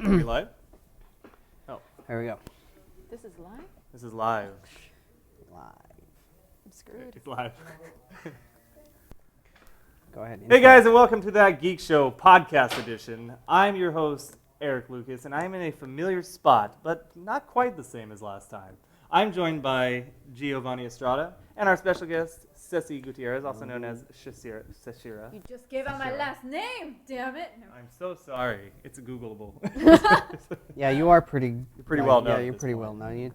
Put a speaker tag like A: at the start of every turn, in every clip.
A: Are we live? Oh.
B: Here we go.
C: This is live?
A: This is live.
B: Live.
C: I'm screwed.
A: It's live.
B: Go ahead.
A: Hey guys, and welcome to That Geek Show podcast edition. I'm your host, Eric Lucas, and I'm in a familiar spot, but not quite the same as last time. I'm joined by Giovanni Estrada and our special guest, Ceci Gutierrez, also known as Shashira.
C: You just gave out my last name, damn it. No.
A: I'm so sorry. It's Googleable.
B: Yeah, you are pretty.
A: You're pretty well known.
B: Yeah, you're pretty well known.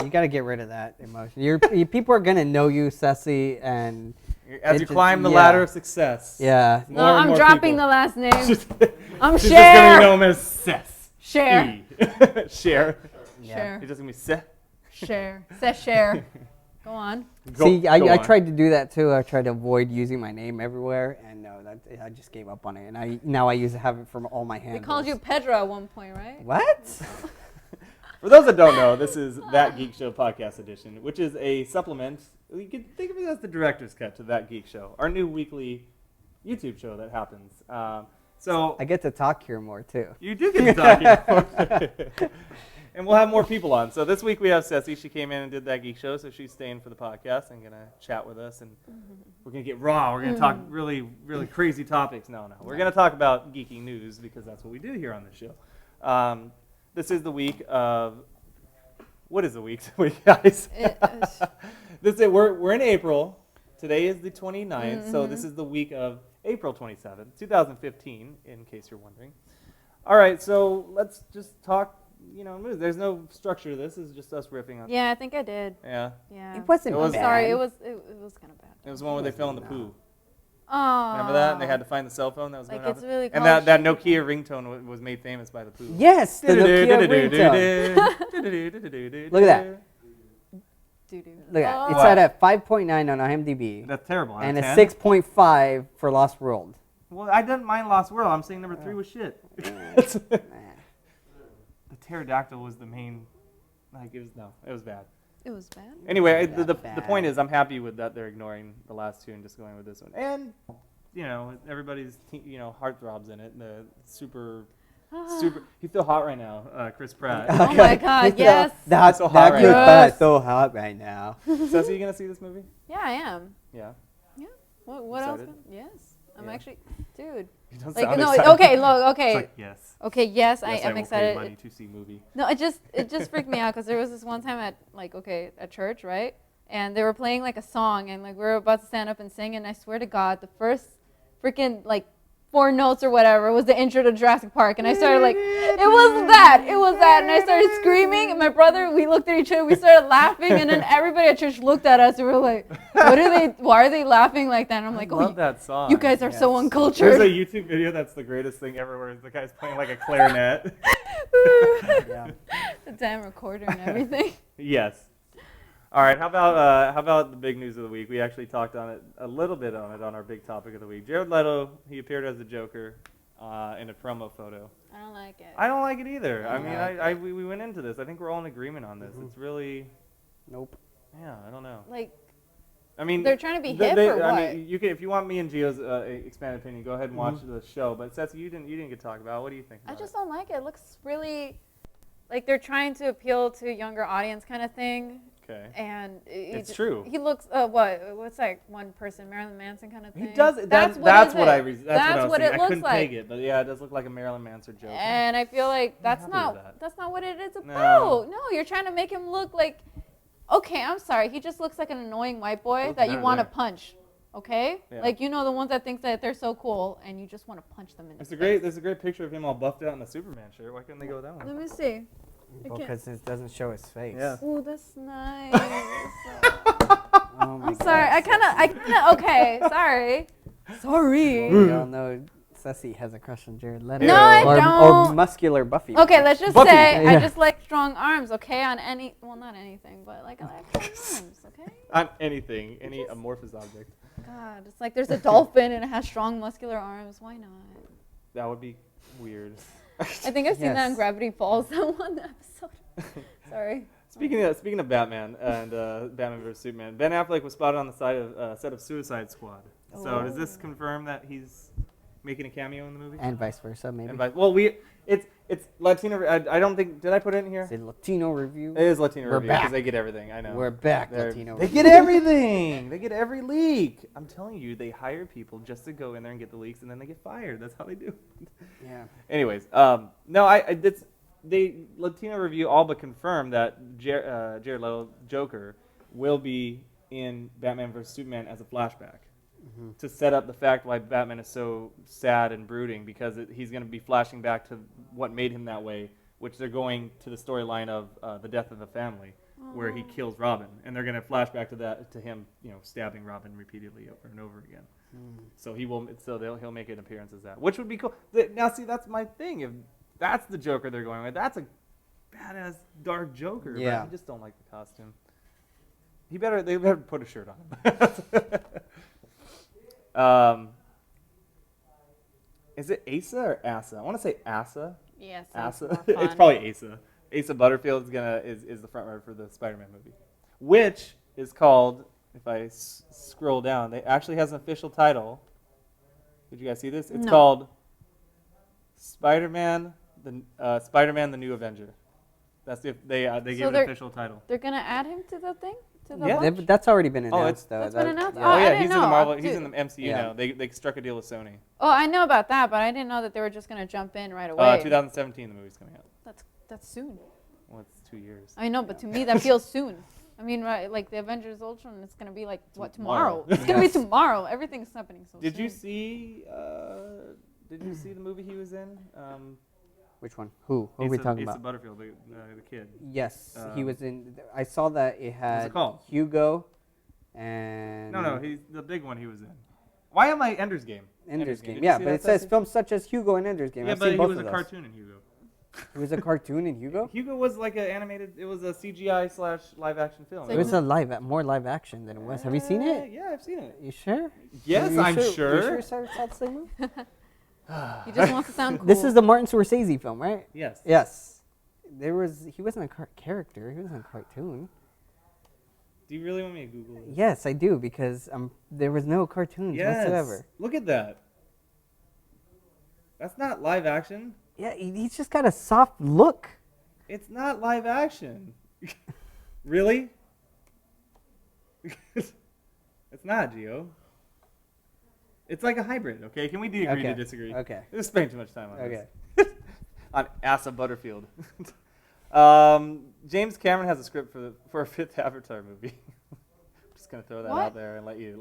B: You got to get rid of that emotion. People are gonna know you, Ceci, and
A: as you climb the ladder of success.
B: Yeah.
C: No, I'm dropping the last name. I'm
A: She's
C: Cher.
A: just gonna be known as Cess.
C: Cher.
A: Cher.
C: Cher.
A: You're just gonna be Cess.
C: Cher. Says Cher. Go on.
B: See, I tried to do that too. I tried to avoid using my name everywhere, and no, I just gave up on it. And I have it from all my handles.
C: They called you Pedro at one point, right?
B: What?
A: For those that don't know, this is That Geek Show podcast edition, which is a supplement. You can think of it as the director's cut to That Geek Show, our new weekly YouTube show that happens. So
B: I get to talk here more too.
A: you do get to talk here. And we'll have more people on. So this week we have Ceci. She came in and did That Geek Show, so she's staying for the podcast and going to chat with us. And we're going to get raw. We're going to talk really, really crazy topics. No. We're going to talk about geeky news because that's what we do here on this show. This is the week of... What is the week, guys? We're in April. Today is the 29th, so this is the week of April 27th, 2015, in case you're wondering. All right, so let's just talk... news. There's no structure to this. This is just us riffing on.
C: Yeah, I think I did.
A: Yeah.
C: Yeah.
B: It wasn't
C: I'm
B: bad.
C: sorry. It was kind of bad.
A: It was one where they fell in the poo.
C: Oh.
A: Remember that? And they had to find the cell phone that was going
C: it's
A: off.
C: really
A: And
C: called
A: that Nokia ringtone was made famous by the poo.
B: Yes, the Nokia ringtone. Look at that.
C: Doo-doo.
B: Look at that. It's
A: Wow.
B: at 5.9 on IMDb.
A: That's terrible.
B: And a
A: 10?
B: 6.5 for Lost World.
A: Well, I didn't mind Lost World. I'm saying number 3 was shit. The pterodactyl was the main. It was bad.
C: It was bad.
A: Anyway,
B: Yeah,
A: the
B: bad.
A: point is, I'm happy with that they're ignoring the last two and just going with this one. And everybody's heartthrobs in it. The super. He's so hot right now, Chris Pratt.
C: Oh my God! Yes.
B: That's
A: so hot right
B: Chris
A: now.
B: Pratt's so hot right now.
A: Ceci, you gonna see this movie?
C: Yeah, I am.
A: Yeah.
C: Yeah. What else?
A: Excited?
C: Yes. I'm
A: Yeah.
C: actually, dude.
A: You don't
C: Like
A: sound
C: no.
A: excited.
C: Okay. Look. Okay.
A: It's like, yes.
C: Okay. Yes, I
A: Yes,
C: am
A: will
C: excited.
A: Pay money to see movie.
C: No, it just freaked me out because there was this one time at church, right? And they were playing like a song, and like we were about to stand up and sing, and I swear to God, the first freaking like 4 notes or whatever was the intro to Jurassic Park, and I started like, it was that, and I started screaming, and my brother, we looked at each other, we started laughing, and then everybody at church looked at us, and we were like, why are they laughing like that? And I'm like,
A: I love that song.
C: you guys are so
A: There's
C: uncultured.
A: a YouTube video that's the greatest thing ever, where the guy's playing like a clarinet.
B: Yeah.
C: The damn recorder and everything.
A: Yes. All right. How about the big news of the week? We actually talked on it a little bit on our big topic of the week. Jared Leto, he appeared as the Joker in a promo photo.
C: I don't like it.
A: I don't like it either. I
B: don't
A: mean, we went into this. I think we're all in agreement on this. It's really,
B: Nope.
A: yeah, I don't know.
C: Like,
A: I mean,
C: they're trying to be hip or what?
A: I mean, you can, if you want me and Gio's expanded opinion, go ahead and watch the show. But Ceci, you didn't get to talk about it. What do you think?
C: I
A: About
C: just don't like it. It looks really like they're trying to appeal to a younger audience kind of thing.
A: Okay.
C: And
A: It's true.
C: He looks what's like one person, Marilyn Manson kind of thing.
A: He does. That's what I was thinking. I couldn't take it, but yeah, it does look like a Marilyn Manson joke.
C: And I feel like that's
A: happy
C: not
A: with that.
C: what it is
A: No.
C: about. No, you're trying to make him look like. Okay, I'm sorry. He just looks like an annoying white boy that you want to punch. Okay,
A: Yeah.
C: like the ones that think that they're so cool, and you just want to punch them in the face.
A: There's a great picture of him all buffed out in a Superman shirt. Why couldn't they go with that one?
C: Let me see.
B: Because it doesn't show his face.
A: Yeah.
C: Oh, that's nice.
B: Oh my
C: I'm sorry. I kind of. Okay. Sorry. Sorry.
B: We all know Ceci has a crush on Jared Leto.
C: No, I
B: or
C: don't.
B: Or muscular Buffy.
C: Okay, let's just
A: Buffy.
C: say
B: Yeah.
C: I just like strong arms. Okay, on not anything, but like I like strong arms. Okay.
A: On anything, any amorphous object.
C: God, it's like there's a dolphin and it has strong muscular arms. Why not?
A: That would be weird.
C: I think I've seen that in
B: Yes.
C: Gravity Falls, that one episode. Sorry.
A: Speaking of Batman and Batman vs Superman, Ben Affleck was spotted on the set of Suicide Squad. So does this confirm that he's making a cameo in the movie.
B: And vice versa, maybe.
A: Well, it's Latino. I don't think. Did I put it in here?
B: It's a Latino review.
A: It is Latino
B: We're
A: review because
B: back.
A: they get everything. I know.
B: We're back,
A: They
B: Latino.
A: get everything. They get every leak. I'm telling you, they hire people just to go in there and get the leaks, and then they get fired. That's how they do it.
B: Yeah.
A: Anyways, no, they Latino review all but confirmed that Jared Leto Joker will be in Batman vs Superman as a flashback to set up the fact why Batman is so sad and brooding, because he's going to be flashing back to what made him that way, which they're going to the storyline of the death of the family, where he kills Robin, and they're going to flash back to him, stabbing Robin repeatedly over and over again. So he'll make an appearance as that, which would be cool. Now, see, that's my thing. If that's the Joker they're going with, that's a badass dark Joker.
B: Yeah.
A: But I just don't like the costume. They better put a shirt on him. Is it Asa or Asa? I want to say Asa.
C: Yes.
A: Asa. It's probably Asa. Asa Butterfield is the front runner for the Spider-Man movie, which is called, if I scroll down, they actually has an official title. Did you guys see this? It's called Spider-Man: The New Avenger. That's if they give an official title.
C: They're gonna add him to the thing. To the
A: Yeah.
C: bunch?
B: That's already been announced, though.
C: That's been announced?
B: Yeah.
C: Oh,
A: Oh
C: I
A: yeah,
C: didn't
A: he's
C: know.
A: in the Marvel.
C: Dude.
A: He's in the MCU
B: Yeah.
A: now. They struck a deal with Sony.
C: Oh, I know about that, but I didn't know that they were just gonna jump in right away.
A: 2017, the movie's coming out.
C: That's soon.
A: Well, it's 2 years.
C: I know, but to me that feels soon. I mean, right, like the Avengers Ultron, it's gonna be like tomorrow. It's gonna be tomorrow. Everything's happening so soon.
A: Did you see the movie he was in?
B: Which one? Who are we talking
A: Asa
B: about?
A: Butterfield, the kid.
B: Yes, he was in. I saw that it had
A: it called?
B: Hugo, and
A: No, he's the big one he was in. Why am I Ender's Game?
B: Ender's Game.
A: Did you
B: Yeah,
A: see
B: but
A: that,
B: it says
A: Ceci?
B: films such as Hugo and Ender's Game.
A: Yeah,
B: I've
A: but
B: seen
A: he
B: both
A: was
B: of
A: a
B: those.
A: cartoon in Hugo.
B: It was a cartoon in Hugo.
A: Hugo was like an animated. It was a CGI / live action film.
C: So
B: It was more live action than it was. Have you seen it?
A: Yeah, I've seen it.
B: You sure?
A: Yes,
B: You
A: I'm
B: You
A: sure.
B: sure it's the same movie?
C: He just wants to sound cool.
B: This is the Martin Scorsese film, right?
A: Yes.
B: Yes. He wasn't a character. He wasn't a cartoon.
A: Do you really want me to Google this?
B: Yes, I do, because there was no cartoons whatsoever.
A: Look at that. That's not live action.
B: Yeah, he's just got a soft look.
A: It's not live action. Really? It's not, Gio. It's like a hybrid, okay? Can we agree
B: Okay.
A: to disagree?
B: Okay.
A: We're spending too much time on
B: Okay.
A: this. On Asa Butterfield. James Cameron has a script for a fifth Avatar movie. Just gonna throw that out there and let you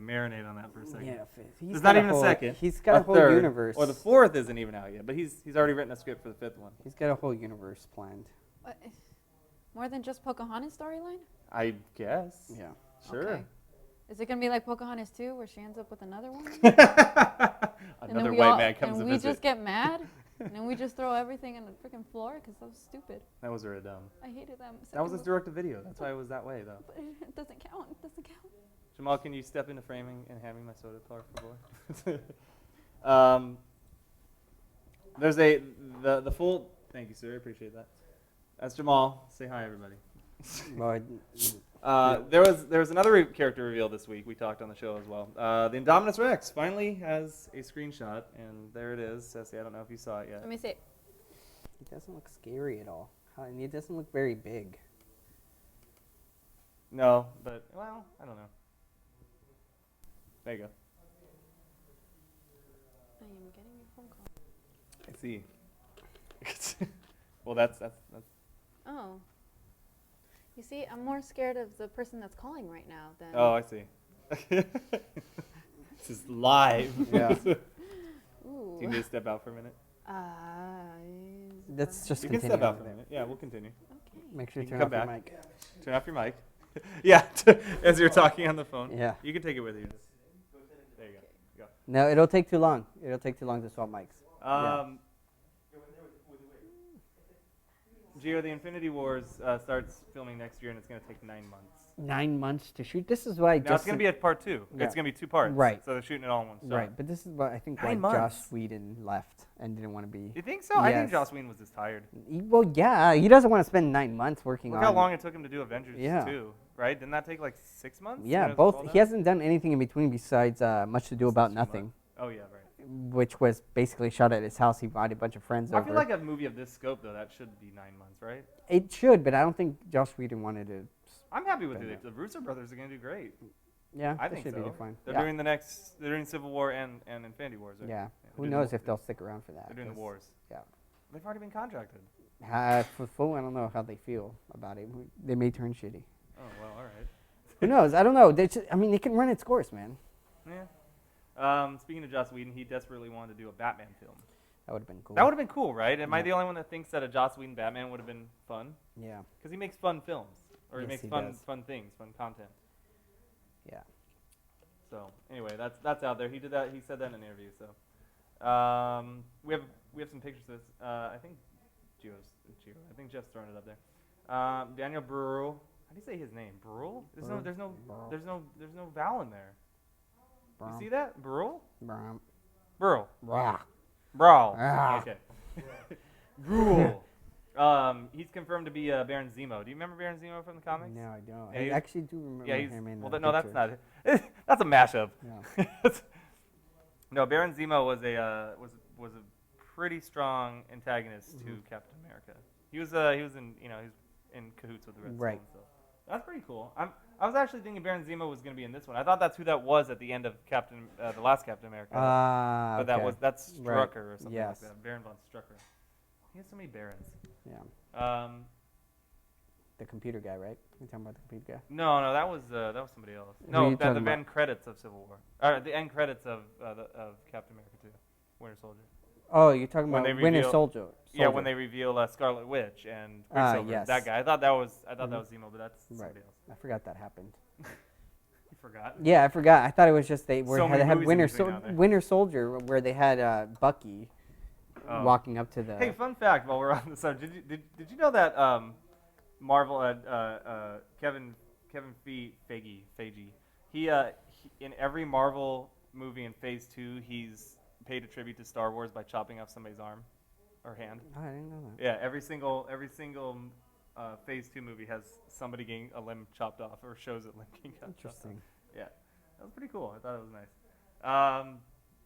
A: marinate on that for a second.
B: Yeah,
A: It's not even a second.
B: He's got a whole
A: third,
B: universe.
A: Or the fourth isn't even out yet, but he's already written a script for the fifth one.
B: He's got a whole universe planned.
C: What? More than just Pocahontas storyline?
A: I guess.
B: Yeah.
A: Sure.
C: Okay. Is it gonna be like Pocahontas 2, where she ends up with another one?
A: Another white man comes to
C: and we
A: visit.
C: just get mad, and then we just throw everything on the freaking floor because that was stupid.
A: That was really dumb.
C: I hated that.
A: That was his direct-to-video. That's why it was that way, though.
C: But it doesn't count. It doesn't count.
A: Jamal, can you step into framing and hand me my soda, por favor? There's the full. Thank you, sir. I appreciate that. That's Jamal. Say hi, everybody.
B: Well,
A: There was another character reveal this week. We talked on the show as well. The Indominus Rex finally has a screenshot, and there it is. Ceci, I don't know if you saw it yet.
C: Let me see.
B: he doesn't look scary at all. And he doesn't look very big.
A: No, but well, I don't know. There you go.
C: I am getting a phone call.
A: I see. Well, that's.
C: Oh. You see, I'm more scared of the person that's calling right now than.
A: Oh, I see. This is live.
B: Yeah.
C: Ooh.
A: Do you need to step out for a minute?
B: Let's just
A: You can
B: continue.
A: step out for a minute. Yeah, we'll continue.
C: Okay.
B: Make sure
A: You
B: you
A: can
B: turn
A: come
B: off your
A: back.
B: mic.
A: Turn off your mic. Yeah, as you're talking on the phone.
B: Yeah.
A: You can take it with you. There you go.
B: No, it'll take too long. It'll take too long to swap mics.
A: Gio, the Infinity Wars starts filming next year, and it's going to take 9 months.
B: 9 months to shoot. This is why
A: Now it's going to be a part 2.
B: Yeah.
A: It's going to be 2 parts.
B: Right.
A: So they're shooting it all in one shot.
B: right, but this is why I think
A: 9
B: why Joss
A: months.
B: Whedon left and didn't want to be.
A: You think so? I think
B: Yes.
A: Joss Whedon was just tired.
B: Well, yeah, he doesn't want to spend 9 months working
A: Look
B: on.
A: how long it took him to do Avengers
B: Yeah.
A: 2, right? Didn't that take like 6 months?
B: Yeah,
A: When it was
B: both.
A: all
B: He
A: done?
B: hasn't done anything in between besides Much Ado About Nothing.
A: Oh yeah, right.
B: which was basically shot at his house. He invited a bunch of friends
A: I
B: over.
A: feel like a movie of this scope, though, that should be 9 months, right?
B: It should, but I don't think Joss Whedon wanted to.
A: I'm happy with
B: Spend
A: it. The Russo brothers are going to do great.
B: Yeah,
A: I
B: they
A: think
B: should
A: so.
B: be fine.
A: They're
B: Yeah.
A: doing they're doing Civil War and Infinity Wars, right?
B: Yeah. Who
A: they're doing
B: knows
A: the-
B: if they'll stick around for that?
A: They're doing the
B: 'cause-
A: wars.
B: Yeah.
A: They've already been contracted.
B: For full, I don't know how they feel about it. They may turn shitty.
A: Oh, well, all right.
B: Who knows? I don't know. I mean, it can run its course, man.
A: Yeah. Speaking of Joss Whedon, he desperately wanted to do a Batman film.
B: That would have been cool.
A: That would have been cool, right? Am I
B: Yeah.
A: the only one that thinks that a Joss Whedon Batman would have been fun?
B: Yeah.
A: Because he makes fun films, or he
B: Yes,
A: makes
B: he
A: fun
B: does.
A: fun things, fun content.
B: Yeah.
A: So anyway, that's out there. He did that. He said that in an interview. So we have some pictures of this. I think Gio. I think Jeff's throwing it up there. Daniel Brühl. How do you say his name? Brühl? There's no vowel in there. You see that? Brühl?
B: Brum.
A: Brühl.
B: Rah.
A: Brawl.
B: Ah.
A: Okay. Brühl. He's confirmed to be Baron Zemo. Do you remember Baron Zemo from the comics?
B: No, I don't.
A: Yeah,
B: I
A: he's-
B: actually do remember
A: Yeah, he's
B: him in
A: well.
B: the
A: No, that's
B: picture.
A: not. That's a mashup.
B: Yeah.
A: No, Baron Zemo was a pretty strong antagonist to Captain America. He was in he's in cahoots with the Red Skull
B: Right.
A: and stuff. That's pretty cool. I was actually thinking Baron Zemo was going to be in this one. I thought that's who that was at the end of the last Captain America. But
B: okay.
A: that's
B: Right.
A: Strucker or something
B: Yes.
A: like that. Baron von Strucker. He has so many Barons.
B: Yeah. The computer guy, right? You talking about the computer guy?
A: No, that was somebody else.
B: Who are
A: No,
B: you
A: the
B: talking
A: end
B: about?
A: credits of Civil War. The end credits of Captain America 2, Winter Soldier.
B: Oh, you're talking
A: When
B: about
A: they
B: Winter
A: reveal-
B: Soldier.
A: Yeah, when they reveal Scarlet Witch and Quicksilver.
B: yes.
A: That guy. I thought that was Zemo, but that's
B: Right.
A: somebody else.
B: I forgot that happened.
A: You forgot.
B: Yeah, I forgot. I thought it was just they
A: So many
B: had
A: movies in
B: Winter
A: between now and then.
B: Winter Soldier where they had Bucky
A: Oh.
B: walking up to the.
A: Hey, fun fact while we're on the subject, did you know that Marvel Kevin Feige he in every Marvel movie in Phase 2 he's paid a tribute to Star Wars by chopping off somebody's arm or hand.
B: Oh, I didn't know that.
A: Yeah, every single Phase 2 movie has somebody getting a limb chopped off or shows a limb getting chopped off.
B: Interesting.
A: Yeah, that was pretty cool. I thought it was nice.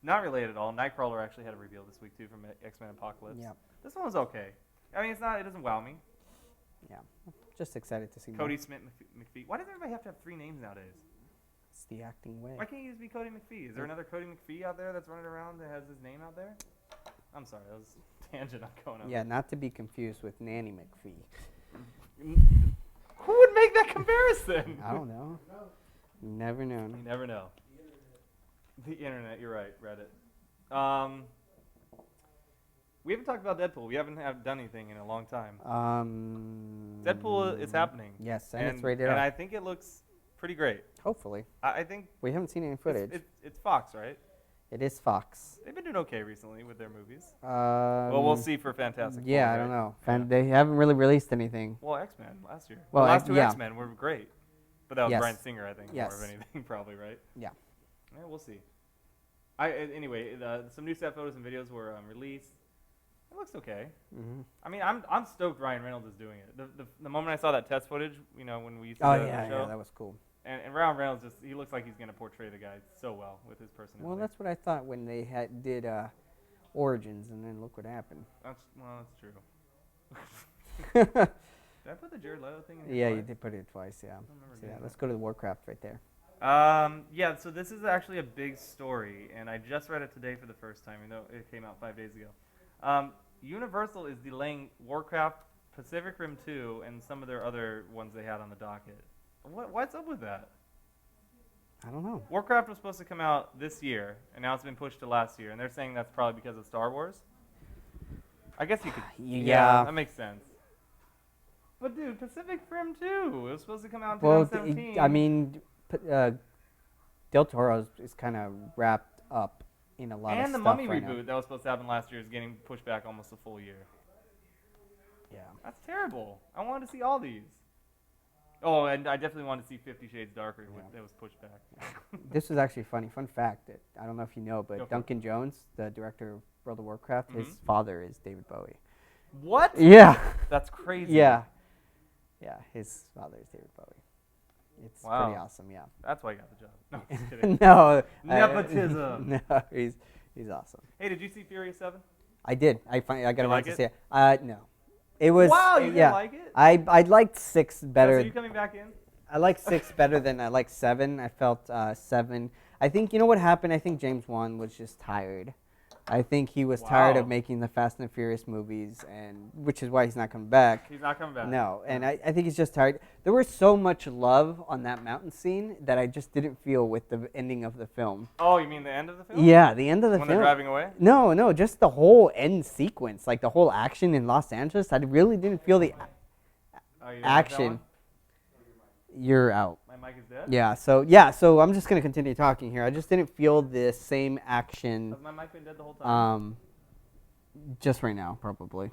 A: Not related at all. Nightcrawler actually had a reveal this week too from X-Men Apocalypse.
B: Yeah.
A: This one was okay. I mean, it doesn't wow me.
B: Yeah. Just excited to see
A: Cody
B: more.
A: Smith McPhee. Why does everybody have to have 3 names nowadays?
B: It's the acting way.
A: Why can't you just be Cody McPhee? Is there another Cody McPhee out there that's running around that has his name out there? I'm sorry, that was a tangent I'm going on.
B: Yeah, not to be confused with Nanny McPhee.
A: Who would make that comparison?
B: I don't know. You never
A: You
B: know.
A: never know. The internet, you're right, Reddit. We haven't talked about Deadpool. We haven't done anything in a long time. Deadpool is happening.
B: Yes, and it's rated
A: and
B: R.
A: I think it looks pretty great.
B: Hopefully.
A: I think
B: We haven't seen any footage.
A: it's Fox, right?
B: It is Fox.
A: They've been doing okay recently with their movies.
B: Well,
A: We'll see for Fantastic Four,
B: Yeah, I
A: right?
B: don't know.
A: Yeah.
B: They haven't really released anything.
A: Well, X-Men last year.
B: Well,
A: the last 2
B: yeah.
A: X-Men were great. But that was
B: Yes.
A: Bryan Singer, I think, more of
B: Yes.
A: anything, probably, right?
B: Yeah.
A: Yeah, we'll see. Anyway, some new set photos and videos were released. It looks okay.
B: Mm-hmm.
A: I mean, I'm stoked Ryan Reynolds is doing it. The moment I saw that test footage, when we used to
B: Oh,
A: do the
B: yeah,
A: show,
B: yeah, that was cool.
A: and Ryan Reynolds he looks like he's going to portray the guy so well with his personality.
B: Well, that's what I thought when they did Origins, and then look what happened.
A: That's true. Did I put the Jared Leto thing in here
B: Yeah,
A: twice?
B: you did put it twice, yeah.
A: I don't remember
B: So,
A: doing
B: yeah,
A: that.
B: let's go to the Warcraft right there.
A: Yeah, so this is actually a big story, and I just read it today for the first time, even though it came out 5 days ago. Universal is delaying Warcraft, Pacific Rim 2, and some of their other ones they had on the docket. What's up with that?
B: I don't know.
A: Warcraft was supposed to come out this year, and now it's been pushed to last year, and they're saying that's probably because of Star Wars. I guess you could.
B: Yeah.
A: That makes sense. But dude, Pacific Rim 2, it was supposed to come out in
B: Well,
A: 2017.
B: I mean, Del Toro is kind of wrapped up in a lot of
A: and the
B: stuff
A: Mummy
B: right
A: reboot
B: now.
A: that was supposed to happen last year is getting pushed back almost a full year.
B: Yeah.
A: That's terrible. I wanted to see all these. Oh, and I definitely wanted to see 50 Shades Darker.
B: Yeah.
A: That was pushed back.
B: This was actually funny. Fun fact that I don't know if you know,
A: Go for
B: but
A: it.
B: Duncan Jones, the director of World of Warcraft, his
A: Mhm.
B: father is David Bowie.
A: What?
B: Yeah.
A: That's crazy.
B: Yeah. Yeah, his father is David Bowie. It's pretty
A: Wow.
B: awesome, yeah.
A: That's why I got the job. No, I'm just kidding.
B: No.
A: Nepotism.
B: No, He's awesome.
A: Hey, did you see Furious 7?
B: I did. I got around
A: like
B: to
A: it?
B: see it. No. It was.
A: Wow, you
B: yeah.
A: didn't like it?
B: I liked 6 better.
A: Are you coming back in?
B: I like 6 better than I like 7. I felt 7. I think, you know what happened? I think James Wan was just tired. I think he was tired of making the Fast and Furious movies, and which is why he's not coming back.
A: He's not coming back.
B: No, and I think he's just tired. There was so much love on that mountain scene that I just didn't feel with the ending of the film.
A: Oh, you mean the end of the film?
B: Yeah, the end of the
A: when
B: film.
A: When they're driving away?
B: No, just the whole end sequence, like the whole action in Los Angeles. I really didn't feel the
A: You didn't like that
B: action.
A: one?
B: You're out.
A: My mic is dead?
B: Yeah, so I'm just going to continue talking here. I just didn't feel the same action.
A: Has my mic been dead the whole time?
B: Just right now, probably.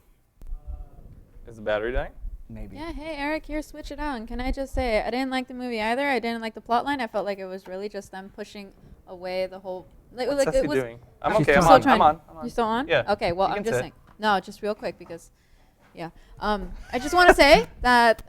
A: Is the battery dying?
B: Maybe.
C: Yeah, hey Eric, here, switch it on. Can I just say, I didn't like the movie either. I didn't like the plot line. I felt like it was really just them pushing away the whole.
A: What's
C: like
A: Ceci
C: it was.
A: doing? I'm
B: She's
A: okay.
B: still
A: I'm on.
C: You still on?
A: Yeah.
C: Okay. Well,
A: You
C: I'm
A: can
C: just
A: say.
C: saying. No, just real quick because, yeah. I just want to say that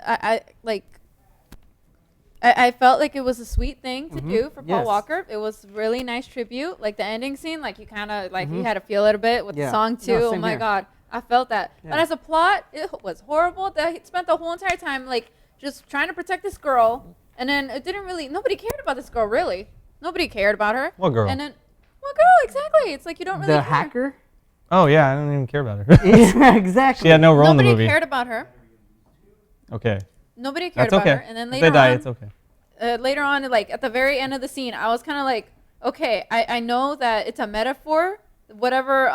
C: I felt like it was a sweet thing to do for Paul
B: Yes.
C: Walker. It was really nice tribute. Like the ending scene, like you kind of you had to feel it a bit with the song too.
B: No,
C: Oh
B: same
C: my
B: here.
C: God, I felt that.
B: Yeah.
C: But as a plot, it was horrible. They spent the whole entire time like just trying to protect this girl, and then it didn't really. Nobody cared about this girl really. Nobody cared about her.
D: What girl?
C: And then what girl exactly? It's like you don't really
B: The
C: care.
B: hacker?
D: Oh yeah, I don't even care about her.
B: Yeah, exactly.
D: She had no role in the
C: Nobody
D: movie.
C: cared about her.
D: Okay.
C: Nobody cared
D: That's
C: about
D: okay.
C: her. And then
D: If
C: later
D: they die,
C: on,
D: it's okay.
C: later on, like at the very end of the scene, I was kind of like, okay, I know that it's a metaphor. Whatever,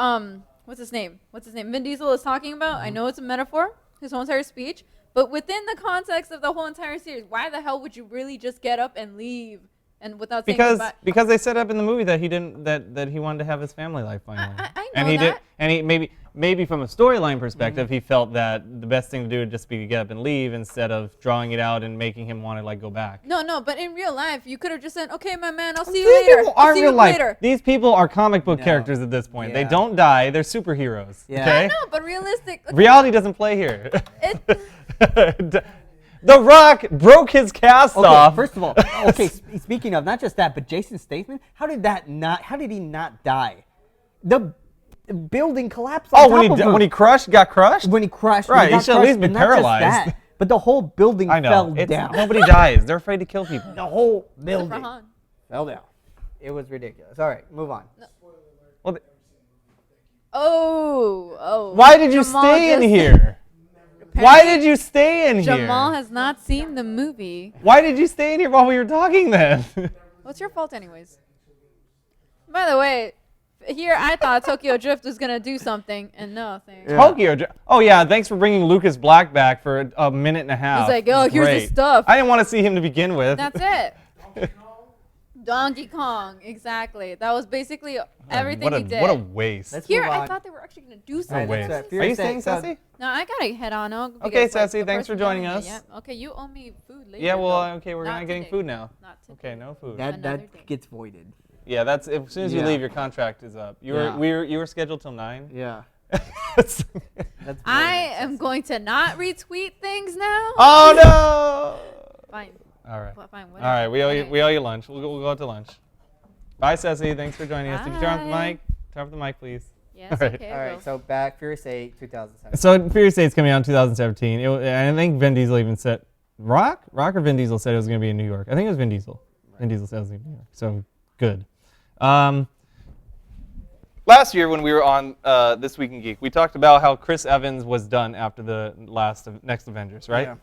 C: what's his name? Vin Diesel is talking about. I know it's a metaphor, his whole entire speech. But within the context of the whole entire series, why the hell would you really just get up and leave and without saying goodbye?
D: Because they set up in the movie that he didn't that he wanted to have his family life finally.
C: I know
D: and he
C: that.
D: did, and he maybe from a storyline perspective, he felt that the best thing to do would just be to get up and leave instead of drawing it out and making him want to like go back.
C: No, but in real life, you could have just said, okay, my man, I'll see you
D: These
C: later.
D: people
C: I'll
D: aren't
C: see
D: real
C: you
D: life.
C: later.
D: These people are comic book
B: No.
D: characters at this point. They
B: Yeah.
D: don't die. They're superheroes.
B: Yeah.
D: Okay.
C: I know, but realistic.
D: Reality doesn't play here.
C: It,
D: The Rock broke his cast
B: Okay,
D: off.
B: first of all, speaking of not just that, but Jason Statham, how did he not die? The building collapsed on
D: Oh,
B: top
D: when
B: of him.
D: he got crushed.
B: When he crashed,
D: Right,
B: when
D: he
B: got
D: should at least
B: crushed,
D: be
B: but not just
D: paralyzed.
B: that, but the whole building
D: I know.
B: fell down.
D: Nobody dies. They're afraid to kill people.
B: The whole
C: Except for
B: building
C: Han.
B: fell down. It was ridiculous. All right, move on.
D: Well,
C: Oh.
D: why did you
C: Jamal
D: stay in
C: just-
D: here? Why did you stay in here?
C: Jamal has not seen the movie.
D: Why did you stay in here while we were talking then?
C: What's your fault, anyways? By the way, here I thought Tokyo Drift was gonna do something, and no, thanks.
B: Yeah.
D: Tokyo. Oh yeah, thanks for bringing Lucas Black back for a minute and a half.
C: He's like, oh,
D: It's
C: here's the
D: great.
C: stuff.
D: I didn't want to see him to begin with.
C: That's it. Donkey Kong, exactly. That was basically everything he did.
D: What a waste.
B: Let's
C: Here,
B: move
C: I
B: on.
C: thought they were actually gonna do
D: No
C: something.
D: waste.
B: that's
D: Are you staying, Sassy?
C: No, I gotta head on.
D: Okay,
C: because,
D: Sassy,
C: the
D: thanks for
C: person
D: joining
C: joining
D: us.
C: me, yeah. Okay, you owe me food later.
D: Yeah, well,
C: though.
D: okay, we're
C: Not
D: not getting
C: today.
D: food now.
C: Not today.
D: Okay, no food.
B: That
C: Another day.
B: gets voided.
D: Yeah, that's as soon as you
B: Yeah.
D: leave, your contract is up. You were scheduled till 9.
B: Yeah.
D: That's
C: I am going to not retweet things now.
D: Oh
C: Fine.
D: no! All right.
C: Fine.
D: All right, we owe you
C: Okay.
D: lunch. We'll go out to lunch. Bye, Ceci. Thanks for joining us. Did you turn off the
C: Bye.
D: mic? Turn off the mic, please.
C: Yes.
D: All right.
C: Okay.
B: All right,
C: well.
B: so back Furious 8, 2007.
D: So Furious 8's coming out in 2017. I think Vin Diesel even said, Rock or Vin Diesel said it was going to be in New York. I think it was Vin Diesel. Right. Vin Diesel said it was in New York. So good. Last year when we were on This Week in Geek, we talked about how Chris Evans was done after the next Avengers, right?
B: Yeah.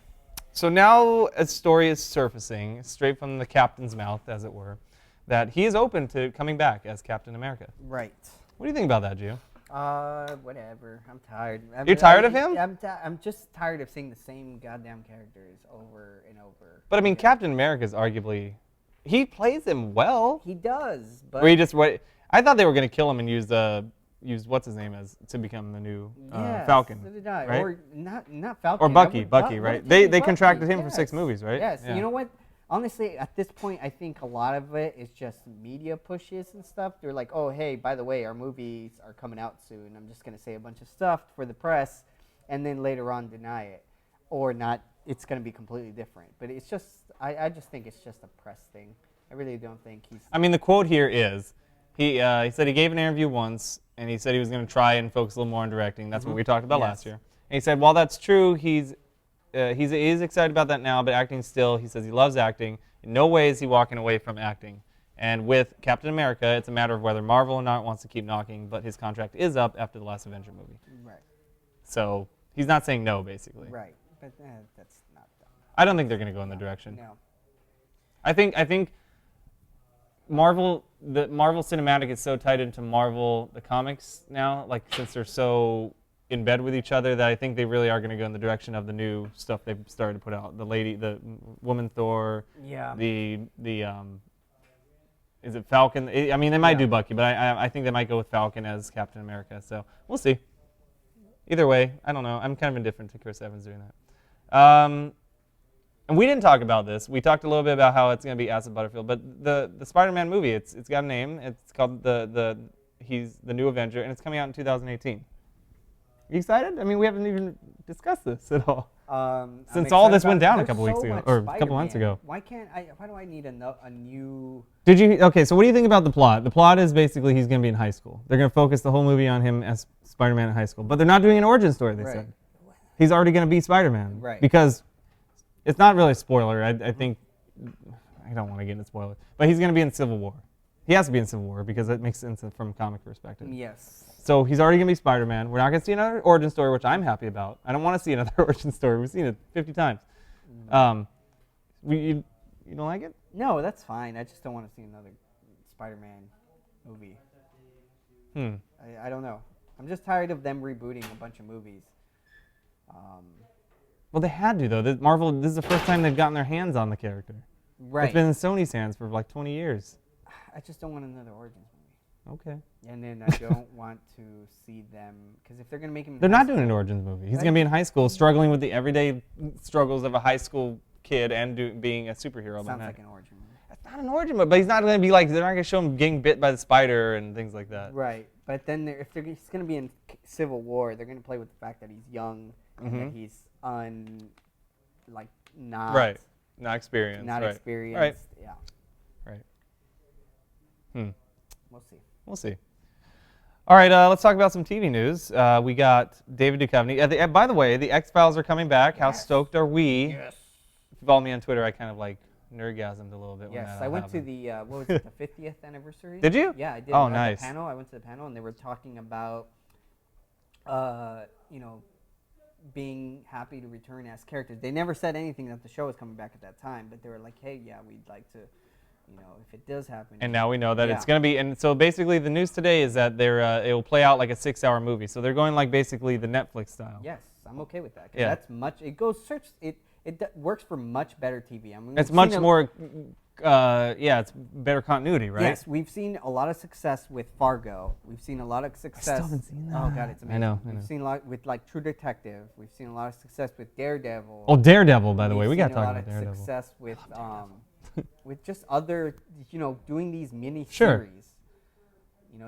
D: So now a story is surfacing straight from the captain's mouth, as it were, that he is open to coming back as Captain America.
B: Right.
D: What do you think about that, Gio?
B: Whatever. I'm tired.
D: You're tired of him?
B: I'm just tired of seeing the same goddamn characters over and over.
D: But I mean,
B: again.
D: Captain America is arguably, he plays him well.
B: He does, but
D: Or he just what? I thought they were going to kill him and use what's his name as to become the new
B: yes,
D: Falcon,
B: so did I.
D: right?
B: Or not Falcon.
D: Or Bucky,
B: Bucky,
D: Bucky, right?
B: Bucky,
D: They contracted him for
B: yes.
D: 6 movies, right?
B: Yes.
D: Yeah.
B: You know what? Honestly, at this point, I think a lot of it is just media pushes and stuff. They're like, oh, hey, by the way, our movies are coming out soon. I'm just going to say a bunch of stuff for the press and then later on deny it. Or not, it's going to be completely different. But it's just, I just think it's just a press thing. I really don't think he's...
D: I mean, the quote here is, He said he gave an interview once, and he said he was going to try and focus a little more on directing. That's what we talked about last year. And he said, while that's true, he is excited about that now, but acting still. He says he loves acting. In no way is he walking away from acting. And with Captain America, it's a matter of whether Marvel or not wants to keep knocking, but his contract is up after the last Avenger movie.
B: Right.
D: So he's not saying no, basically.
B: Right. But that's not done.
D: I don't think they're going to go in the direction.
B: No.
D: I think Marvel, the Marvel Cinematic is so tied into Marvel, the comics now, like since they're so in bed with each other, that I think they really are going to go in the direction of the new stuff they've started to put out. The woman Thor.
B: Yeah.
D: Is it Falcon? I mean, they might do Bucky, but I think they might go with Falcon as Captain America. So we'll see. Either way, I don't know. I'm kind of indifferent to Chris Evans doing that. And we didn't talk about this. We talked a little bit about how it's going to be Asa Butterfield, but the Spider-Man movie, it's got a name. It's called he's the new Avenger, and it's coming out in 2018. Are you excited? I mean, we haven't even discussed this at all. Since all this went down a couple weeks ago, or a couple months ago.
B: Why do I need a new?
D: Okay, so what do you think about the plot? The plot is basically he's going to be in high school. They're going to focus the whole movie on him as Spider-Man in high school, but they're not doing an origin story. They said he's already going to be Spider-Man,
B: right? Because
D: it's not really a spoiler. I think I don't want to get into spoilers, but he's going to be in Civil War. He has to be in Civil War because it makes sense from a comic perspective.
B: Yes.
D: So he's already going to be Spider-Man. We're not going to see another origin story, which I'm happy about. I don't want to see another origin story. We've seen it 50 times. You don't like it?
B: No, that's fine. I just don't want to see another Spider-Man movie. I don't know. I'm just tired of them rebooting a bunch of movies.
D: Well, they had to, though. This is the first time they've gotten their hands on the character.
B: Right.
D: It's been in Sony's hands for like 20 years.
B: I just don't want another Origins movie.
D: Okay.
B: And then I don't want to see them, because if they're going to make him...
D: They're not doing an Origins movie. He's going to be in high school, struggling with the everyday struggles of a high school kid and being a superhero.
B: Sounds like an Origin movie.
D: That's not an Origin movie, but he's not going to be like, they're not going to show him getting bit by the spider and things like that.
B: Right. But then if he's going to be in Civil War, they're going to play with the fact that he's young and that he's not...
D: Right. Not experienced.
B: Not
D: right.
B: experienced.
D: Right.
B: Yeah.
D: Right.
B: We'll see.
D: We'll see. All right, let's talk about some TV news. We got David Duchovny. By the way, the X-Files are coming back. Yes. How stoked are we?
B: Yes.
D: If you follow me on Twitter, I kind of like nerdgasmed a little bit.
B: Yes,
D: when that
B: I went
D: happened.
B: to the, what was it, the 50th anniversary?
D: Did you?
B: Yeah, I did.
D: Oh,
B: At
D: nice.
B: The panel. I went to the panel, and they were talking about, being happy to return as characters. They never said anything that the show was coming back at that time, but they were like, hey, yeah, we'd like to, if it does happen.
D: And now we know that it's going to be, and so basically the news today is that it will play out like a 6-hour movie. So they're going like basically the Netflix style.
B: Yes, I'm okay with that.
D: Yeah.
B: That's much, it works for much better TV. I mean,
D: it's much more, it's better continuity, right?
B: Yes, we've seen a lot of success with Fargo. We've seen a lot of success.
D: I still haven't seen that.
B: Oh God, it's amazing.
D: I know.
B: We've seen a lot with like True Detective. We've seen a lot of success with Daredevil.
D: Oh, Daredevil, by the way, we got to talk about
B: We've seen a lot
D: Daredevil.
B: of success with with just other, doing these mini
D: Sure.
B: series.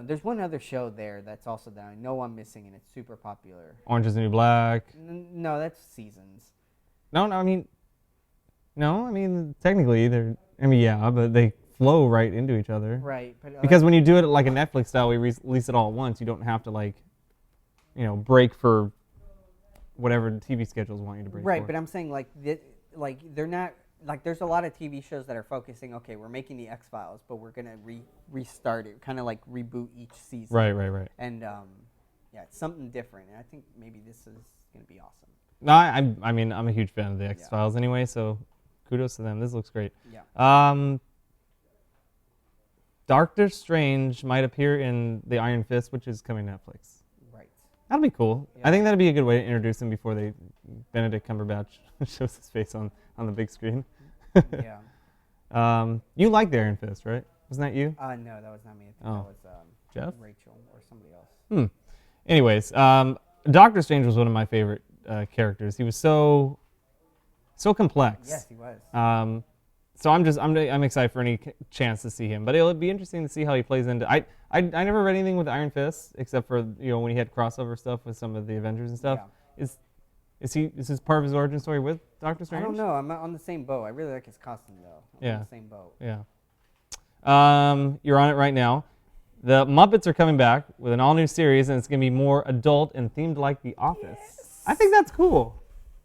B: There's one other show there that's also that I know I'm missing, and it's super popular.
D: Orange is the New Black.
B: No, that's seasons.
D: No, I mean, technically but they flow right into each other.
B: Right. But,
D: because when you do it like a Netflix style, we release it all at once. You don't have to break for whatever the TV schedules want you to break for.
B: Right, but I'm saying they're not, there's a lot of TV shows that are focusing, okay, we're making the X-Files, but we're going to restart it, kind of like reboot each season.
D: Right.
B: And it's something different, and I think maybe this is going to be awesome.
D: No, I'm a huge fan of the X-Files anyway, so kudos to them. This looks great.
B: Yeah.
D: Doctor Strange might appear in the Iron Fist, which is coming to Netflix. Right. That'll be cool. Yeah. I think that'd be a good way to introduce him before Benedict Cumberbatch shows his face on the big screen.
B: Yeah.
D: You like the Iron Fist, right? Wasn't that you?
B: No, that was not me. I think that was
D: Jeff?
B: Rachel or somebody else.
D: Anyways, Doctor Strange was one of my favorite characters. He was so complex.
B: Yes, he was.
D: So I'm excited for any chance to see him, but it'll be interesting to see how he plays into. I never read anything with Iron Fist except for when he had crossover stuff with some of the Avengers and stuff.
B: Yeah.
D: Is this part of his origin story with Doctor Strange?
B: I don't know. I'm on the same boat. I really like his costume though. I'm on the same boat.
D: Yeah. You're on it right now. The Muppets are coming back with an all-new series, and it's going to be more adult and themed like The Office. Yes. I think that's cool.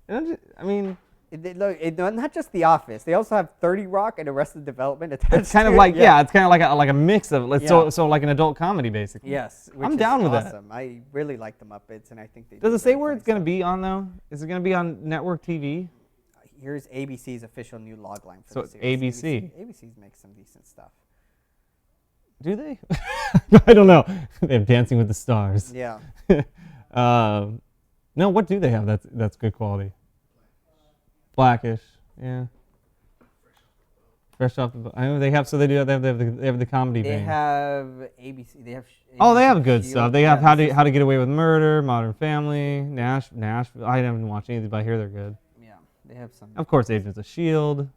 D: I mean...
B: not just The Office. They also have 30 Rock and Arrested Development attached.
D: It's kind of like it's kind of like a mix of so like an adult comedy basically.
B: Yes,
D: I'm down with
B: awesome. I really like the Muppets, and I think they.
D: Does it say where it's going to be on though? Is it going to be on network TV?
B: Here's ABC's official new logline for
D: so
B: the series.
D: ABC.
B: ABC makes some decent stuff.
D: Do they? I don't know. They have Dancing with the Stars.
B: Yeah.
D: No, what do they have that's good quality? Blackish, yeah. Fresh off the boat. I know they have. So they do. They have the comedy.
B: They
D: vein.
B: have ABC. They have.
D: Oh, they have good
B: Shield.
D: stuff. They have How to Get Away with Murder, Modern Family, Nash. I haven't watched any of these, but I hear they're good.
B: Yeah, they have some.
D: Of course, Agents of Shield.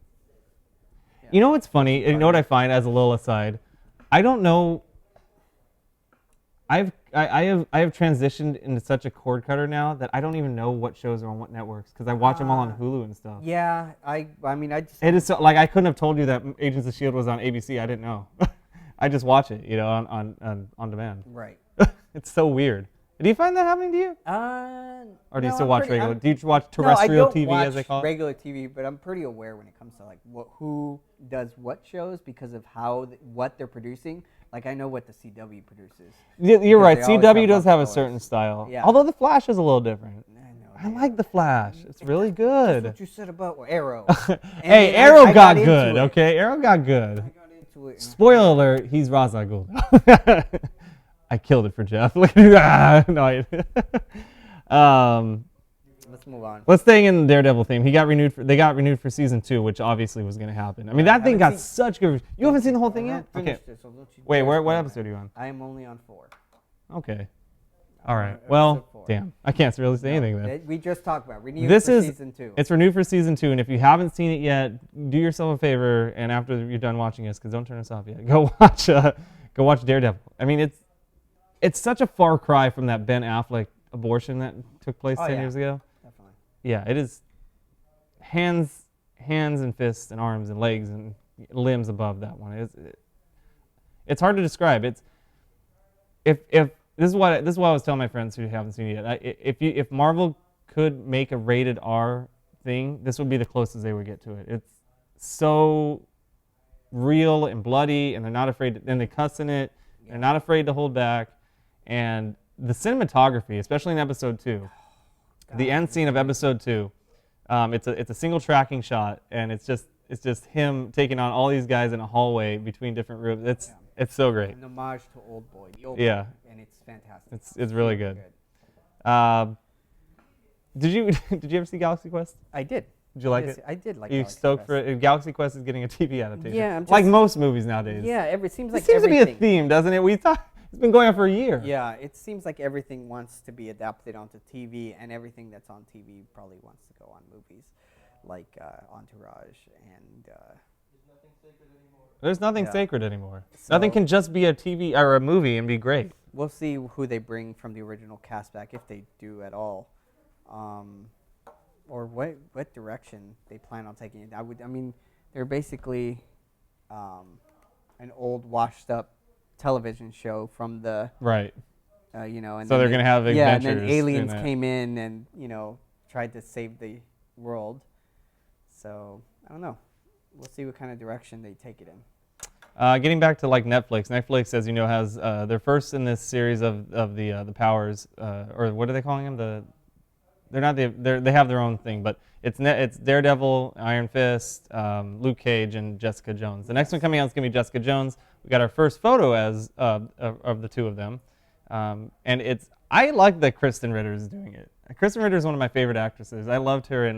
B: Yeah.
D: You know what's funny? You know what I find as a little aside? I don't know. I have transitioned into such a cord cutter now that I don't even know what shows are on what networks because I watch them all on Hulu and stuff.
B: Yeah, I mean I just.
D: It is so, like I couldn't have told you that Agents of Shield was on ABC. I didn't know. I just watch it, on demand.
B: Right.
D: It's so weird. Do you find that happening to you? Or do you still watch regular? Do you watch terrestrial TV as they call it?
B: Regular TV, but I'm pretty aware when it comes to like who does what shows because of what they're producing. Like I know what the CW produces.
D: You're right.
B: They always
D: CW does have a
B: colors.
D: certain style.
B: Yeah.
D: Although the Flash is a little different.
B: I
D: I like the Flash. It's really good.
B: That's what you said about Arrow.
D: Hey,
B: And
D: Arrow
B: I
D: got
B: into
D: good.
B: it.
D: Okay, Arrow got good.
B: I got into it.
D: Spoiler alert: he's Ra's al Ghul. I killed it for Jeff. No,
B: Let's move on.
D: let's stay in the Daredevil theme. They got renewed for season 2, which obviously was going to happen. I mean, that thing got such good. You haven't seen the whole thing yet? Okay. Wait, what episode are you on?
B: I am only on 4.
D: Okay. All right.
B: Episode
D: Well,
B: 4.
D: damn. I can't really say anything then.
B: We just talked about renewed
D: This
B: for
D: is
B: season 2.
D: It's renewed for season 2, and if you haven't seen it yet, do yourself a favor, and after you're done watching this, because don't turn us off yet, go watch Daredevil. I mean, it's such a far cry from that Ben Affleck abortion that took place 10 years ago.
B: Definitely.
D: Yeah, it is hands and fists and arms and legs and limbs above that one. It's hard to describe. If this is what I was telling my friends who haven't seen it yet. If Marvel could make a rated R thing, this would be the closest they would get to it. It's so real and bloody, and they're not afraid. And they cuss in it. Yeah. They're not afraid to hold back, and the cinematography, especially in episode 2, the end scene of episode 2, it's a single tracking shot, and it's just him taking on all these guys in a hallway between different rooms. It's so great.
B: An homage to Old Boy. The Old
D: Yeah.
B: Boy, and it's fantastic.
D: It's really good. Did you ever see Galaxy Quest?
B: I did.
D: Did you like it?
B: I did like.
D: Are you
B: Galaxy
D: stoked
B: Quest.
D: for it? Galaxy Quest is getting a TV adaptation.
B: Yeah, I'm just,
D: like most movies nowadays.
B: Yeah, it seems like
D: it seems
B: everything.
D: to be a theme, doesn't it? We thought it's been going on for a year.
B: Yeah, it seems like everything wants to be adapted onto TV, and everything that's on TV probably wants to go on movies, like Entourage and.
D: There's nothing
B: Yeah.
D: sacred anymore.
B: So-
D: Nothing can just be a TV or a movie and be great.
B: We'll see who they bring from the original cast back, if they do at all, or what direction they plan on taking it. I mean, they're basically an old, washed-up television show from the
D: Right.
B: And
D: So they're gonna have
B: and then
D: adventures
B: aliens
D: in it.
B: came in and tried to save the world. So I don't know. We'll see what kind of direction they take it in.
D: Getting back to like Netflix. Netflix, as you know, has their first in this series of the powers, or what are they calling them? They have their own thing, but it's Daredevil, Iron Fist, Luke Cage, and Jessica Jones. The next one coming out is gonna be Jessica Jones. We got our first photo as of the two of them, and I like that Kristen Ritter is doing it. Kristen Ritter is one of my favorite actresses. I loved her in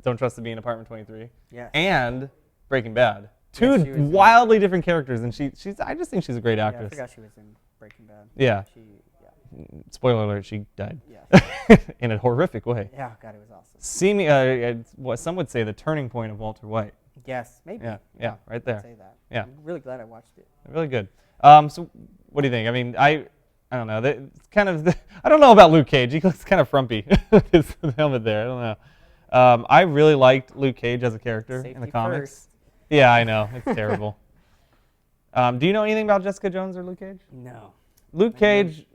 D: Don't Trust the Bee in Apartment 23, and Breaking Bad. Two wildly different characters, and I just think she's a great actress.
B: Yeah, I forgot she was in Breaking Bad.
D: Yeah. Spoiler alert: she died.
B: Yeah.
D: In a horrific way.
B: Yeah, God, it was awesome.
D: What some would say the turning point of Walter White.
B: Yes, maybe.
D: Yeah, right there.
B: I'd say that.
D: Yeah.
B: I'm really glad I watched it.
D: Really good. So what do you think? I mean, I don't know. It's kind of I don't know about Luke Cage. He looks kind of frumpy with his helmet there. I don't know. I really liked Luke Cage as a character in the comics.
B: First.
D: Yeah, I know. It's terrible. Do you know anything about Jessica Jones or Luke Cage?
B: No.
D: Luke Cage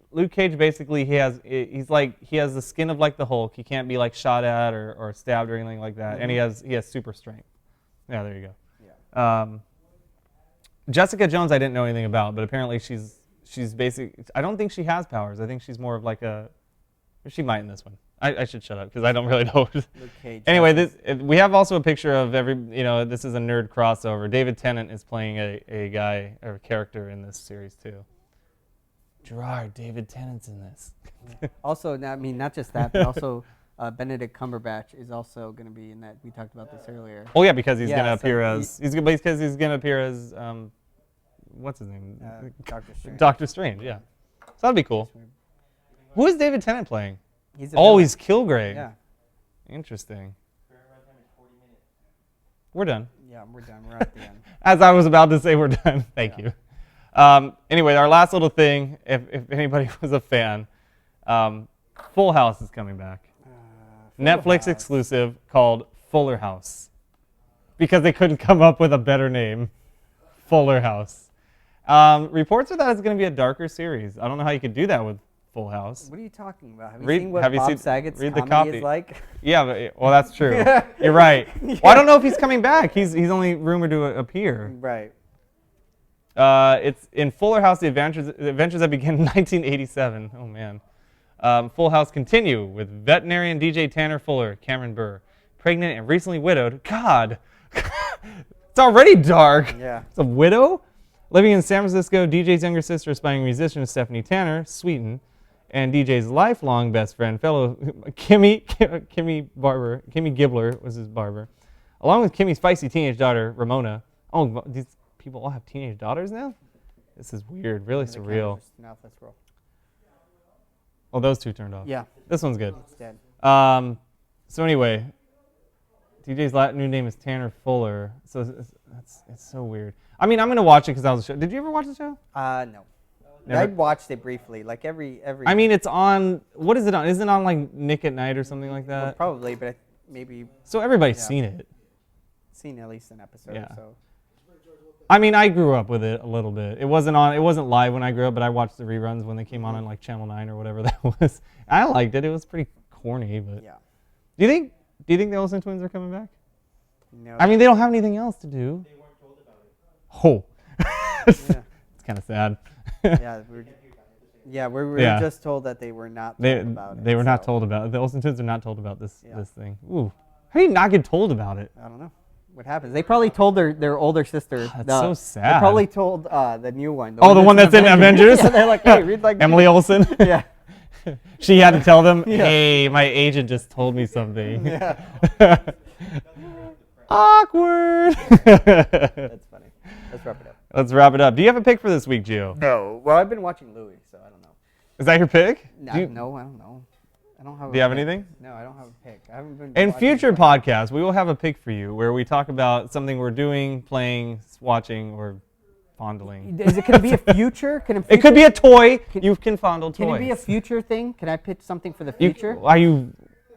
D: basically he has the skin of like the Hulk. He can't be like shot at or stabbed or anything like that, and he has super strength. Yeah, there you go.
B: Yeah.
D: Jessica Jones I didn't know anything about, but apparently she's basic. I don't think she has powers. I think she's more of like she might in this one. I should shut up because I don't really know.
B: Luke Cage.
D: Anyway, we have also a picture of this is a nerd crossover. David Tennant is playing a guy or a character in this series too. Gerard, David Tennant's in this.
B: Also, not just that, but also Benedict Cumberbatch is also going to be in that. We talked about this earlier.
D: Oh yeah, because he's
B: Yeah,
D: going to
B: so
D: appear as he's going to appear as what's his name?
B: Doctor Strange.
D: Doctor Strange. Yeah, so that'd be cool. Who is David Tennant playing?
B: He's
D: He's Kilgrave.
B: Yeah.
D: Interesting. We're done.
B: Yeah, we're done. We're at the end.
D: As I was about to say, we're done. Thank you. Anyway, our last little thing, if anybody was a fan, Full House is coming back. Netflix exclusive called Fuller House. Because they couldn't come up with a better name. Fuller House. Reports are that it's going to be a darker series. I don't know how you could do that with Full House.
B: What are you talking about? Have you seen what
D: have you
B: Bob
D: seen-
B: Saget's
D: read the
B: comedy
D: copy.
B: is like?
D: Yeah, well, that's true. You're right. Well, I don't know if he's coming back. He's only rumored to appear.
B: Right.
D: It's in Fuller House, the adventures that began in 1987. Oh, man. Full House continue with veterinarian DJ Tanner Fuller, Cameron Burr, pregnant and recently widowed. God, it's already dark.
B: Yeah.
D: It's a widow? Living in San Francisco, DJ's younger sister, aspiring musician Stephanie Tanner, Sweeten, and DJ's lifelong best friend, fellow Kimmy Gibbler was his barber, along with Kimmy's feisty teenage daughter, Ramona. Oh, these people all have teenage daughters now? This is weird, really surreal.
B: Now let's roll.
D: Oh, those two turned off.
B: Yeah.
D: This one's good.
B: It's dead.
D: So anyway, DJ's new name is Tanner Fuller. So it's so weird. I mean, I'm going to watch it because I was a show. Did you ever watch the show?
B: No.
D: Never?
B: I watched it briefly, like every.
D: I mean, it's on. What is it on? Isn't it on like Nick at Night or something like that?
B: Well, probably, but maybe
D: So everybody's
B: Yeah.
D: seen it.
B: seen at least an episode.
D: Yeah.
B: So
D: I mean, I grew up with it a little bit. It wasn't live when I grew up, but I watched the reruns when they came on like Channel 9 or whatever that was. I liked it. It was pretty corny, but.
B: yeah.
D: Do you think the Olsen twins are coming back?
B: No.
D: I mean, they don't have anything else to do.
E: They weren't told about it.
D: Oh.
B: Yeah.
D: It's kind of sad.
B: Yeah, we were
D: Yeah.
B: just told that they were not told
D: They
B: about it.
D: they were not
B: so
D: told about it. The Olsen twins are not told about this
B: Yeah.
D: this thing. Ooh. How do you not get told about it?
B: I don't know what happens. They probably told their older sister.
D: That's
B: the-
D: so sad.
B: They probably told the new one.
D: Oh, the one that's in Avengers?
B: Yeah, they're like, hey, read like
D: Emily Olsen.
B: Yeah.
D: She had to tell them,
B: Yeah.
D: hey, my agent just told me something.
B: Yeah.
D: Awkward.
B: That's funny. Let's wrap it up.
D: Let's wrap it up. Do you have a pick for this week, Gio?
B: No. Well, I've been watching Louis, so I don't know.
D: Is that your pick?
B: No,
D: Do you,
B: no, I don't know. I don't have.
D: do you have
B: pick.
D: anything?
B: No, I don't have a pick. I haven't been.
D: In
B: watching
D: future
B: anything.
D: podcasts, we will have a pick for you where we talk about something we're doing, playing, watching, or fondling.
B: Is it going to be a future?
D: It could be a toy. You can fondle toys.
B: Can it be a future thing? Can I pitch something for the
D: You-
B: future?
D: Are you,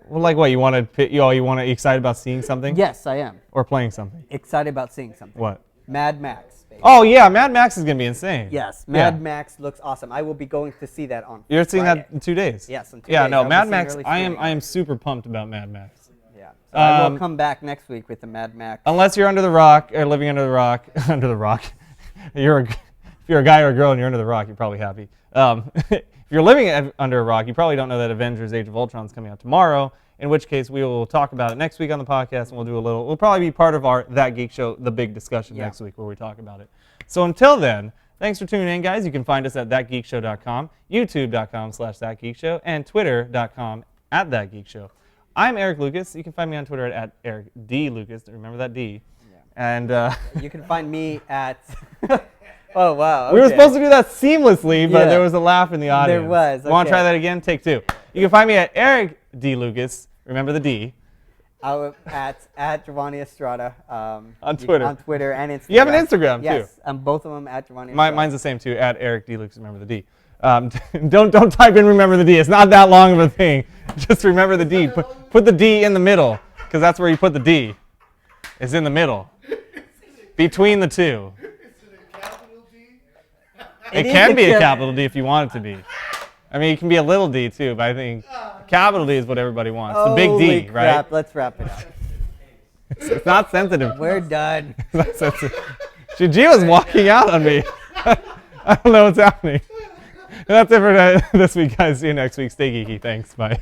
D: well, like what? You want to you want to excited about seeing something?
B: Yes, I am.
D: Or playing something?
B: Excited about seeing something.
D: What?
B: Mad Max. Baby.
D: Oh yeah, Mad Max is gonna be insane.
B: Yes,
D: Yeah.
B: Mad Max looks awesome. I will be going to see that on.
D: You're seeing
B: Friday.
D: that in 2 days.
B: Yes, in 2
D: Yeah,
B: days.
D: no,
B: I'll be
D: Mad
B: seeing
D: Max.
B: early
D: I
B: screening.
D: am super pumped about Mad Max.
B: Yeah. So I will
D: Um,
B: come back next week with the Mad Max.
D: Unless you're under the rock or living under the rock, under the rock. If you're a guy or a girl and you're under the rock, you're probably happy. If you're living under a rock, you probably don't know that Avengers: Age of Ultron is coming out tomorrow. In which case, we will talk about it next week on the podcast, and we'll do a little. We'll probably be part of our That Geek Show, the big discussion
B: Yeah.
D: next week where we talk about it. So until then, thanks for tuning in, guys. You can find us at thatgeekshow.com, youtube.com/thatgeekshow, and twitter.com/thatgeekshow. I'm Eric Lucas. You can find me on Twitter at Eric D. Lucas. Remember that D.
B: Yeah.
D: And
B: You can find me at. Oh wow.
D: we were
B: okay.
D: supposed to do that seamlessly, but
B: Yeah.
D: there was a laugh in the audience.
B: There was,
D: Want to try
B: okay.
D: that again? Take two. You can find me at Eric D. Lucas. Remember the D.
B: At Giovanni Estrada.
D: On
B: On
D: Twitter.
B: Twitter and Instagram.
D: You have an Instagram, too.
B: Yes, both of them at Giovanni Estrada.
D: Mine's the same too. At Eric D. Lucas. Remember the D. Don't type in remember the D. It's not that long of a thing. Just remember the D. Put the D in the middle, because that's where you put the D. It's in the middle, between the two.
E: Is it a capital D
D: It can be a capital D if you want it to be. I mean, it can be a little d too, but I think capital D is what everybody wants. The big D,
B: Holy
D: right?
B: crap, let's wrap it up.
D: It's not sensitive.
B: We're done.
D: It's not sensitive. Gio's walking out on me. I don't know what's happening. And that's it for this week, guys. See you next week. Stay geeky. Thanks. Bye.